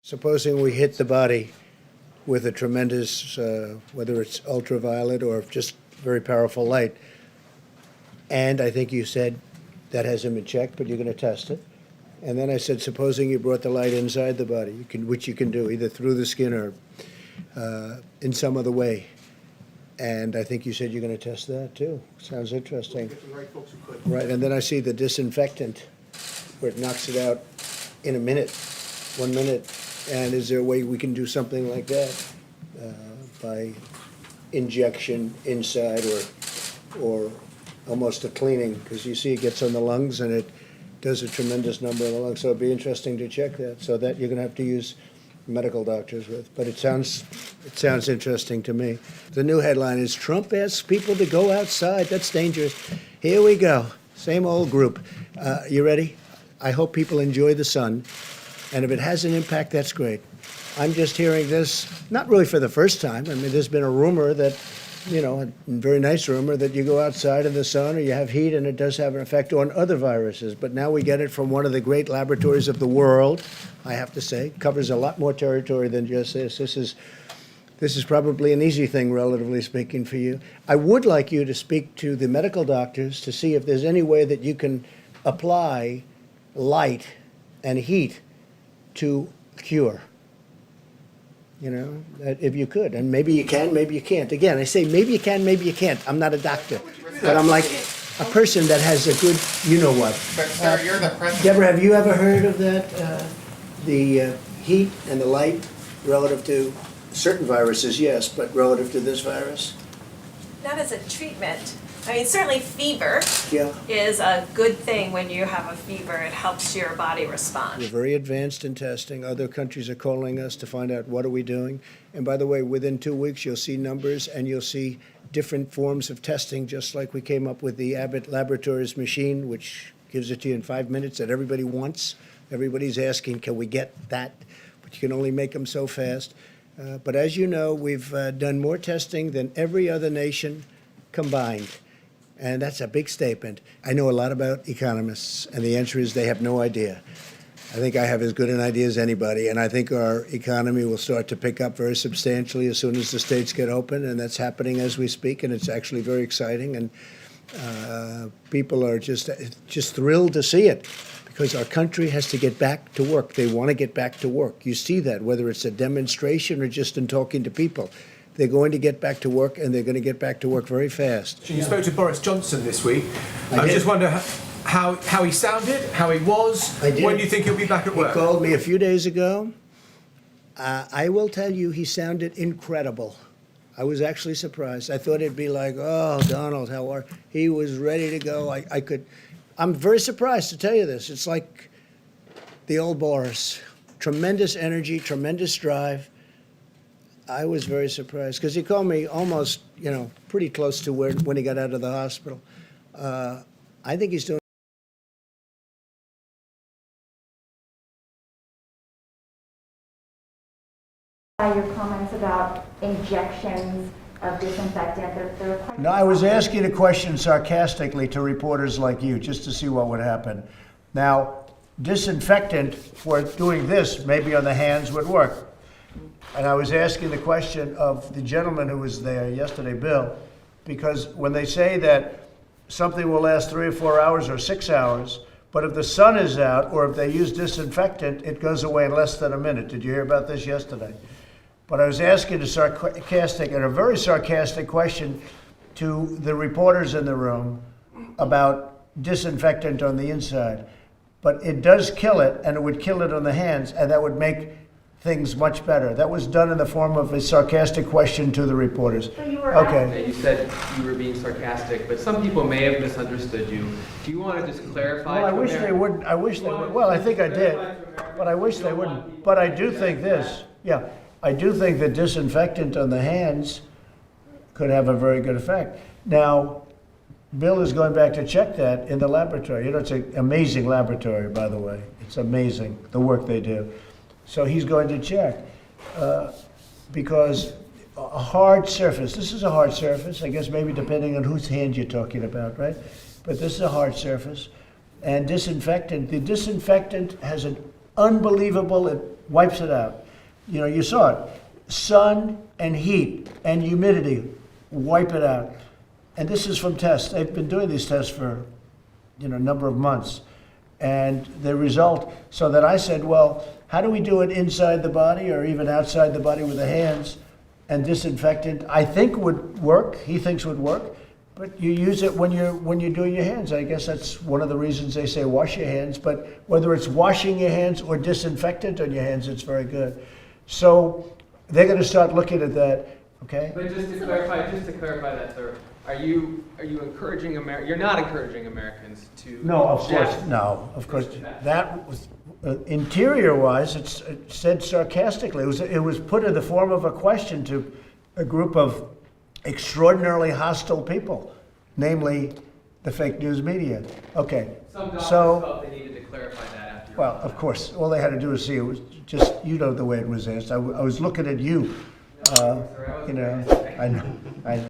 Supposing we hit the body with a tremendous, whether it's ultraviolet or just very powerful light, and I think you said that hasn't been checked, but you're going to test it. And then I said, supposing you brought the light inside the body, which you can do either through the skin or in some other way. And I think you said you're going to test that too. Sounds interesting. Right, and then I see the disinfectant, where it knocks it out in a minute, 1 minute. And is there a way we can do something like that by injection inside or almost a cleaning? Because you see it gets on the lungs and it does a tremendous number of the lungs. So it'd be interesting to check that. So that you're going to have to use medical doctors with. But it sounds interesting to me. The new headline is Trump asks people to go outside. That's dangerous. Here we go. Same old group. You ready? I hope people enjoy the sun. And if it has an impact, that's great. I'm just hearing this, not really for the first time. I mean, there's been a rumor that, a very nice rumor that you go outside in the sun or you have heat and it does have an effect on other viruses. But now we get it from one of the great laboratories of the world, I have to say. It covers a lot more territory than just this. This is probably an easy thing, relatively speaking, for you. I would like you to speak to the medical doctors to see if there's any way that you can apply light and heat to cure, if you could. And maybe you can, maybe you can't. Again, I say maybe you can, maybe you can't. I'm not a doctor, but I'm like a person that has a good, what. But sir, you're the president. Deborah, have you ever heard of that, the heat and the light relative to certain viruses, yes, but relative to this virus? Not as a treatment. I mean, certainly fever Yeah. is a good thing when you have a fever. It helps your body respond. We're very advanced in testing. Other countries are calling us to find out what are we doing. And by the way, within 2 weeks, you'll see numbers and you'll see different forms of testing, just like we came up with the Abbott Laboratories machine, which gives it to you in 5 minutes that everybody wants. Everybody's asking, can we get that? But you can only make them so fast. But as you know, we've done more testing than every other nation combined. And that's a big statement. I know a lot about economists, and the answer is they have no idea. I think I have as good an idea as anybody, and I think our economy will start to pick up very substantially as soon as the states get open, and that's happening as we speak, and it's actually very exciting, and people are just thrilled to see it, because our country has to get back to work. They want to get back to work. You see that, whether it's a demonstration or just in talking to people. They're going to get back to work, and they're going to get back to work very fast. You spoke to Boris Johnson this week. I just wonder how he sounded, how he was. When do you think he'll be back at work? He called me a few days ago. I will tell you, he sounded incredible. I was actually surprised. I thought it'd be like, oh, Donald, how are you? He was ready to go. I'm very surprised to tell you this. It's like the old Boris. Tremendous energy, tremendous drive. I was very surprised because he called me almost, pretty close to when he got out of the hospital. I think he's doing. Your comments about injections of disinfectant. No, I was asking a question sarcastically to reporters like you just to see what would happen. Now, disinfectant for doing this, maybe on the hands, would work. And I was asking the question of the gentleman who was there yesterday, Bill, because when they say that something will last 3 or 4 hours or 6 hours, but if the sun is out or if they use disinfectant, it goes away in less than a minute. Did you hear about this yesterday? But I was asking a very sarcastic question to the reporters in the room about disinfectant on the inside. But it does kill it, and it would kill it on the hands, and that would make things much better. That was done in the form of a sarcastic question to the reporters. So you were Okay, you said you were being sarcastic, but some people may have misunderstood you. Do you want to just clarify? Well, I wish they wouldn't. I wish they would. Well, I think I did, but I wish they wouldn't. But I do think this. Yeah, I do think that disinfectant on the hands could have a very good effect. Now, Bill is going back to check that in the laboratory. It's an amazing laboratory, by the way. It's amazing, the work they do. So he's going to check because a hard surface, this is a hard surface, I guess maybe depending on whose hand you're talking about, right? But this is a hard surface. And disinfectant, the disinfectant has an unbelievable wipes it out. You know, you saw it. Sun and heat and humidity wipe it out. And this is from tests. They've been doing these tests for, a number of months. And the result, so that I said, well, how do we do it inside the body or even outside the body with the hands? And disinfectant, I think would work, he thinks would work, but you use it when you're doing your hands. I guess that's one of the reasons they say wash your hands, but whether it's washing your hands or disinfectant on your hands, it's very good. So they're gonna start looking at that, okay? But just to clarify that, sir, are you encouraging you're not encouraging Americans to? No, of course, inject- no, of course. That was, interior-wise, it said sarcastically. It was put in the form of a question to a group of extraordinarily hostile people, namely the fake news media. Okay, Some doctors so, felt they needed to clarify that after your. well, of course, all they had to do was see it was just, the way it was asked. I was looking at you, No, sorry, I wasn't I know, I